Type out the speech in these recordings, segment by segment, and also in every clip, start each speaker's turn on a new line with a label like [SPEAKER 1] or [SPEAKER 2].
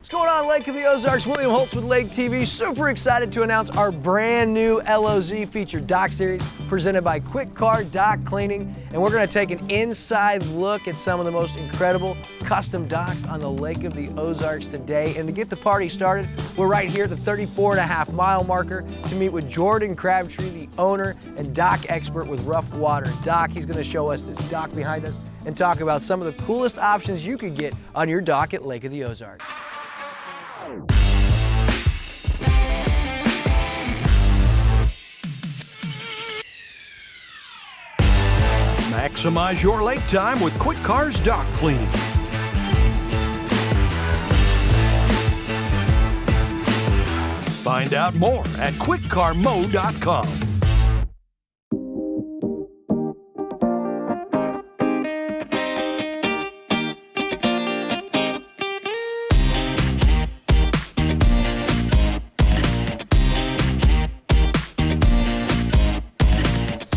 [SPEAKER 1] What's going on, Lake of the Ozarks? William Holtz with Lake TV. Super excited to announce our brand new LOZ featured dock series presented by Kwik Car Dock Cleaning. And we're going to take an inside look at some of the most incredible custom docks on the Lake of the Ozarks today. And to get the party started, we're right here at the 34.5-mile marker to meet with Jordan Crabtree, the owner and dock expert with Rough Water Dock. He's going to show us this dock behind us and talk about some of the coolest options you could get on your dock at Lake of the Ozarks.
[SPEAKER 2] Maximize your lake time with Kwik Car's dock cleaning. Find out more at kwikcarmo.com.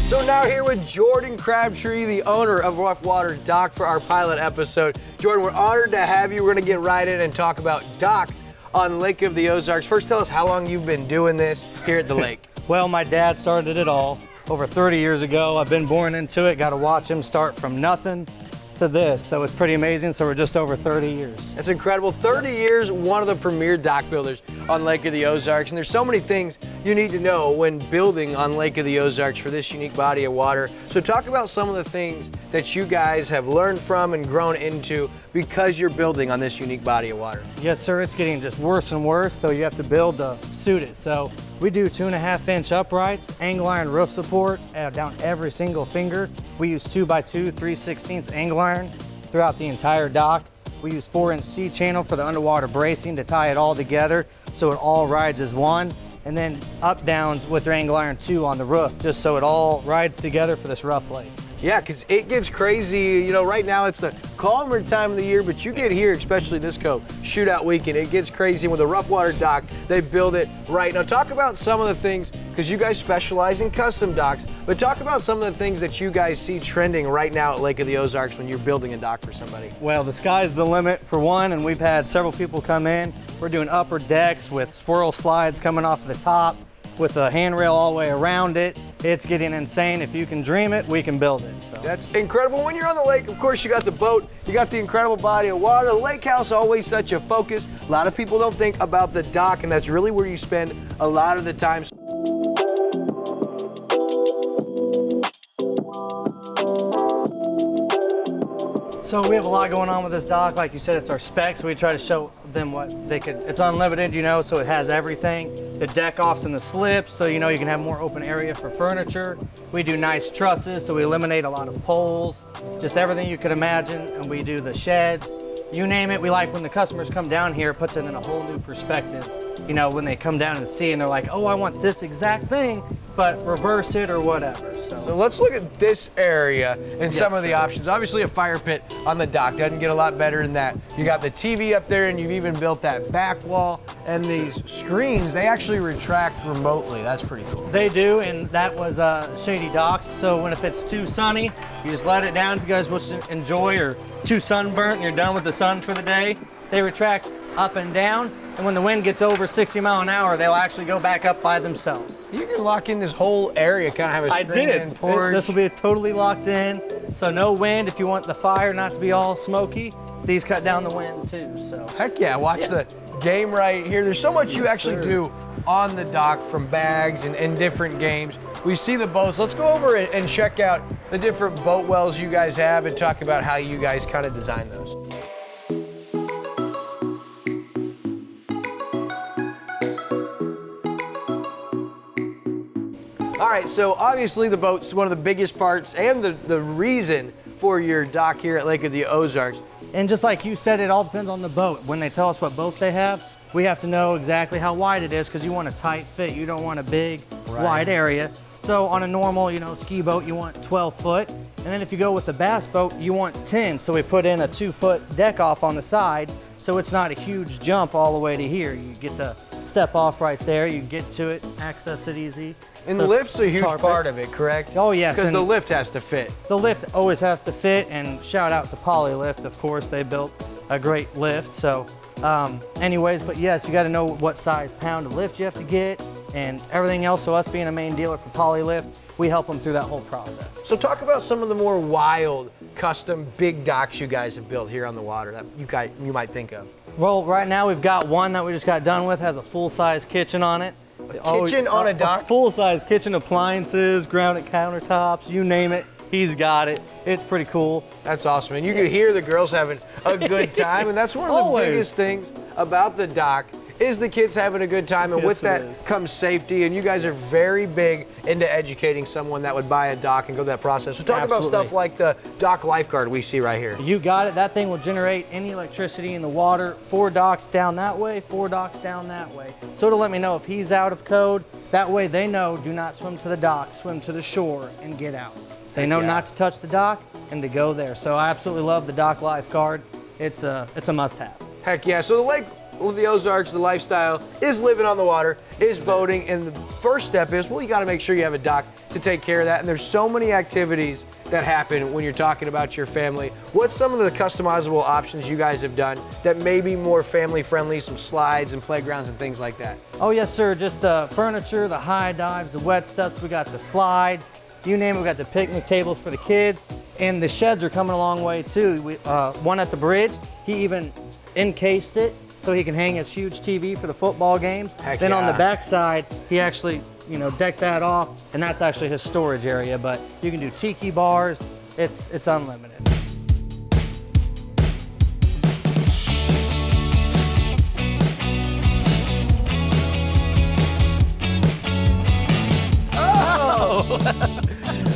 [SPEAKER 1] So now here with Jordan Crabtree, the owner of Rough Water Dock, for our pilot episode. Jordan, we're honored to have you. We're going to get right in and talk about docks on Lake of the Ozarks. First, tell us how long you've been doing this here at the lake.
[SPEAKER 3] Well, my dad started it all over 30 years ago. I've been born into it, got to watch him start from nothing to this, so it's pretty amazing. So we're just over 30 years.
[SPEAKER 1] That's incredible. 30 years, one of the premier dock builders on Lake of the Ozarks, and there's so many things you need to know when building on Lake of the Ozarks for this unique body of water. So talk about some of the things that you guys have learned from and grown into because you're building on this unique body of water.
[SPEAKER 3] Yes, sir, it's getting just worse and worse, so you have to build to suit it. So we do 2.5-inch uprights, angle iron roof support down every single finger. We use 2x2, 3/16 angle iron throughout the entire dock. We use 4-inch C-channel for the underwater bracing to tie it all together so it all rides as one. And then up downs with your angle iron 2 on the roof, just so it all rides together for this rough lake.
[SPEAKER 1] Yeah, because it gets crazy. You know, right now it's the calmer time of the year, but you get here, especially this shootout weekend, it gets crazy. With the Rough Water Dock, they build it right. Now talk about some of the things, because you guys specialize in custom docks, but talk about some of the things that you guys see trending right now at Lake of the Ozarks when you're building a dock for somebody.
[SPEAKER 3] Well, the sky's the limit for one, and we've had several people come in. We're doing upper decks with swirl slides coming off the top, with a handrail all the way around it. It's getting insane. If you can dream it, we can build it. So.
[SPEAKER 1] That's incredible. When you're on the lake, of course, you got the boat, you got the incredible body of water. The lake house always such a focus. A lot of people don't think about the dock, and that's really where you spend a lot of the time.
[SPEAKER 3] So we have a lot going on with this dock. Like you said, it's our specs. We try to show them what they could. It's unlimited, you know, so it has everything. The deck offs and the slips, so you know you can have more open area for furniture. We do nice trusses, so we eliminate a lot of poles, just everything you could imagine. And we do the sheds, you name it. We like when the customers come down here, it puts it in a whole new perspective. You know, when they come down and see and they're like, oh, I want this exact thing, but reverse it or whatever.
[SPEAKER 1] So let's look at this area and some of the options. Obviously a fire pit on the dock doesn't get a lot better than that. You got the TV up there, and you've even built that back wall, and these screens, they actually retract remotely. That's pretty cool.
[SPEAKER 3] They do, and that was shady docks. So if it's too sunny, you just let it down. If you guys wish to enjoy, or too sunburnt and you're done with the sun for the day, they retract up and down. And when the wind gets over 60 miles an hour, they'll actually go back up by themselves.
[SPEAKER 1] You can lock in this whole area, kind of have a screen and porch.
[SPEAKER 3] This will be totally locked in, so no wind. If you want the fire not to be all smoky, these cut down the wind too. So
[SPEAKER 1] heck yeah, watch the game right here. There's so much you actually do on the dock, from bags and different games. We see the boats. Let's go over and check out the different boat wells you guys have and talk about how you guys kind of design those. All right, so obviously the boat's one of the biggest parts and the reason for your dock here at Lake of the Ozarks.
[SPEAKER 3] And just like you said, it all depends on the boat. When they tell us what boat they have, we have to know exactly how wide it is, because you want a tight fit. You don't want a big, wide area. So on a normal, ski boat, you want 12 foot. And then if you go with the bass boat, you want 10. So we put in a 2-foot deck off on the side, so it's not a huge jump all the way to here. You get to step off right there. You get to it, access it easy.
[SPEAKER 1] And the lift's a huge part of it, correct?
[SPEAKER 3] Oh, yes.
[SPEAKER 1] Because the lift has to fit.
[SPEAKER 3] The lift always has to fit, and shout out to Polylift, of course. They built a great lift. So anyways, but yes, you got to know what size pound of lift you have to get and everything else. So us being a main dealer for Polylift, we help them through that whole process.
[SPEAKER 1] So talk about some of the more wild, custom, big docks you guys have built here on the water that you might think of.
[SPEAKER 3] Well, right now we've got one that we just got done with, has a full-size kitchen on it.
[SPEAKER 1] Kitchen on a dock?
[SPEAKER 3] Full-size kitchen, appliances, grounded countertops, you name it, he's got it. It's pretty cool.
[SPEAKER 1] That's awesome. And you can hear the girls having a good time. And that's one of the
[SPEAKER 3] Always.
[SPEAKER 1] biggest things about the dock is the kids having a good time. And
[SPEAKER 3] Yes,
[SPEAKER 1] with that
[SPEAKER 3] it is.
[SPEAKER 1] comes safety. And you guys are very big into educating someone that would buy a dock and go that process. So talk about
[SPEAKER 3] Absolutely.
[SPEAKER 1] stuff like the dock lifeguard we see right here.
[SPEAKER 3] You got it. That thing will generate any electricity in the water. 4 docks down that way, 4 docks down that way. So it'll let me know if he's out of code. That way they know do not swim to the dock, swim to the shore and get out. They know not to touch the dock and to go there. So I absolutely love the dock lifeguard. It's a must-have.
[SPEAKER 1] Heck yeah. So the lake of the Ozarks, the lifestyle is living on the water, is boating. And the first step is, well, you got to make sure you have a dock to take care of that. And there's so many activities that happen when you're talking about your family. What's some of the customizable options you guys have done that may be more family friendly, some slides and playgrounds and things like that?
[SPEAKER 3] Oh yes, sir. Just the furniture, the high dives, the wet stuff. We got the slides. You name it, we got the picnic tables for the kids. And the sheds are coming a long way too. One at the bridge, he even encased it so he can hang his huge TV for the football games.
[SPEAKER 1] Heck
[SPEAKER 3] then on
[SPEAKER 1] yeah.
[SPEAKER 3] the back side, he actually, decked that off, and that's actually his storage area. But you can do tiki bars. It's unlimited.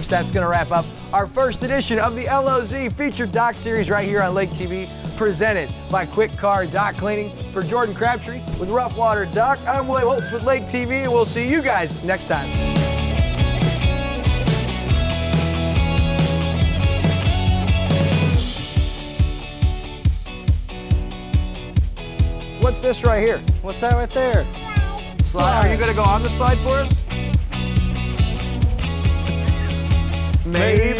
[SPEAKER 1] That's going to wrap up our first edition of the LOZ featured dock series right here on Lake TV, presented by Kwik Car Dock Cleaning. For Jordan Crabtree with Rough Water Dock, I'm William Holtz with Lake TV, and we'll see you guys next time. What's this right here?
[SPEAKER 3] What's that right there?
[SPEAKER 1] Slide. Are you going to go on the slide for us? Maybe.